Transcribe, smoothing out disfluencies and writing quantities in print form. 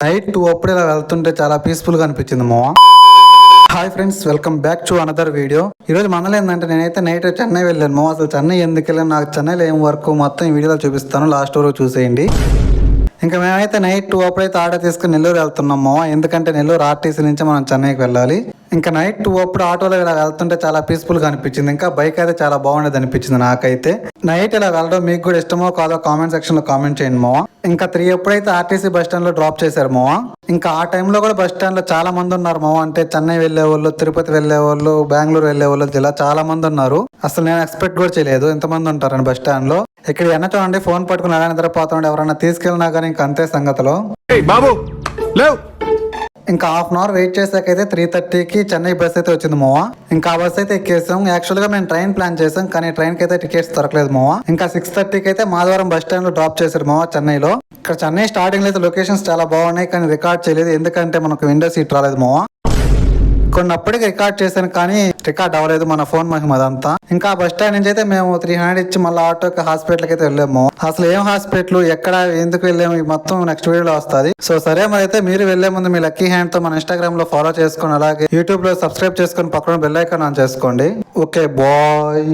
Night 2 అప్పుడు ఇలా వెళ్తుంటే చాలా పీస్ఫుల్ గా అనిపించింది మావా. Hi friends, welcome back to another video. ఈ రోజు మనలో ఏంటంటే నేనైతే నైట్ చెన్నై వెళ్ళాను మావా. అసలు చెన్నై ఎందుకు వెళ్ళాను, నాకు చెన్నైలో ఏం వర్క్ మొత్తం ఈ వీడియోలో చూపిస్తాను, లాస్ట్ వరకు చూసేయండి. ఇంకా మేమైతే నైట్ 2 అప్పుడైతే ఆటో తీసుకుని నెల్లూరు వెళ్తున్నాం మావా. ఎందుకంటే నెల్లూరు ఆర్టీసీ నుంచి మనం చెన్నైకి వెళ్ళాలి. ఇంకా నైట్ 2 అప్పుడు ఆటోలో ఇలా వెళ్తుంటే చాలా పీస్ఫుల్ గా అనిపించింది. ఇంకా బైక్ అయితే చాలా బాగుండేది అనిపించింది నాకైతే. నైట్ ఇలా వెళ్ళడం మీకు కూడా ఇష్టమో కాదో కామెంట్ సెక్షన్ లో కామెంట్ చేయండి మావా. ఇంకా 3 ఎప్పుడైతే ఆర్టీసీ బస్ స్టాండ్ లో డ్రాప్ చేశారు మావా. ఇంకా ఆ టైంలో కూడా బస్ స్టాండ్ లో చాలా మంది ఉన్నారు మావా. అంటే చెన్నై వెళ్లే వాళ్ళు, తిరుపతి వెళ్లే వాళ్ళు, బెంగళూరు వెళ్లే వాళ్ళు, ఇలా చాలా మంది ఉన్నారు. అసలు నేను ఎక్స్పెక్ట్ కూడా చేయలేదు ఇంతమంది ఉంటారని బస్ స్టాండ్ లో. ఇక్కడ ఎన్న చూడండి, ఫోన్ పట్టుకుని అలానే నిద్రపోతుండే, ఎవరైనా తీసుకెళ్ళినా కానీ ఇంకా అంతే సంగతిలో. బాబు లేవు. ఇంకా హాఫ్ అన్ అవర్ వెయిట్ చేసాకైతే 3:30కి చెన్నై బస్ అయితే వచ్చింది మావా. ఇంకా ఆ బస్ అయితే ఎక్కేసాం. యాక్చువల్ గా మేము ట్రైన్ ప్లాన్ చేసాం, కానీ ట్రైన్ కి అయితే టికెట్స్ దొరకలేదు మావా. ఇంకా 6:30కి అయితే మాధవరం బస్ స్టాండ్ లో డ్రాప్ చేశారు మావా చెన్నైలో. ఇక్కడ చెన్నై స్టార్టింగ్ లో అయితే లొకేషన్స్ చాలా బాగున్నాయి, కానీ రికార్డ్ చేయలేదు ఎందుకంటే మనకు విండో సీట్ రాలేదు మావా. కొన్నప్పటికి రికార్డ్ చేశాను కానీ రికార్డ్ అవ్వలేదు, మన ఫోన్ మహిమ అదంతా. ఇంకా బస్ స్టాండ్ నుంచి అయితే మేము 300 ఇచ్చి మళ్ళీ ఆటోకి హాస్పిటల్కి అయితే వెళ్ళాము. అసలు ఏం హాస్పిటల్, ఎక్కడ, ఎందుకు వెళ్ళాము మొత్తం నెక్స్ట్ వీడియోలో వస్తుంది. సో సరే, మరి అయితే మీరు వెళ్లే ముందు మీ లక్కీ హ్యాండ్ తో మన ఇన్స్టాగ్రామ్ లో ఫాలో చేసుకొని, అలాగే యూట్యూబ్ లో సబ్స్క్రైబ్ చేసుకొని పక్కన బెల్ ఐకాన్ ఆన్ చేసుకోండి. Okay bye.